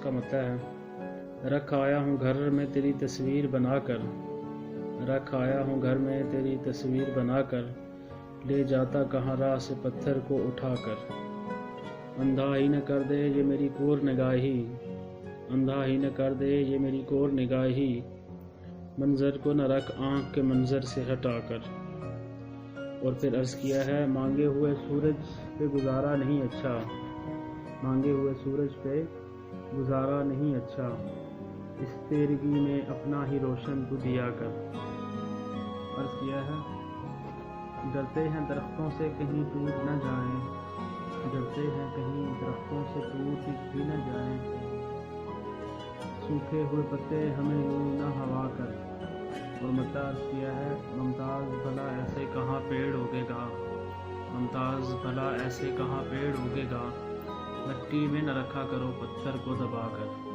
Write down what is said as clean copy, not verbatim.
उसका मतलब है, रख आया हूँ घर में तेरी तस्वीर बनाकर, रख आया हूँ घर में तेरी तस्वीर बनाकर, ले जाता कहाँ राह से पत्थर को उठाकर। अंधा ही न कर दे ये मेरी कोर निगाही, अंधा ही न कर दे ये मेरी कोर निगाही, मंजर को न रख आँख के मंजर से हटाकर। और फिर अर्ज़ किया है, मांगे हुए सूरज पे गुजारा नहीं अच्छा, मांगे हुए सूरज पे गुजारा नहीं अच्छा, इस तेरगी में अपना ही रोशन तू दिया कर। अर्ज़ किया है, डरते हैं दरख्तों से कहीं टूट न जाएं, डरते हैं कहीं दरख्तों से टूट ही न जाएं, सूखे हुए पत्ते हमें यूं न हवा कर। और मुमताज़ किया है, मुमताज़ भला ऐसे कहाँ पेड़ उगेगा, मुमताज़ भला ऐसे कहाँ पेड़ उगेगा, मिट्टी में न रखा करो पत्थर को दबा कर।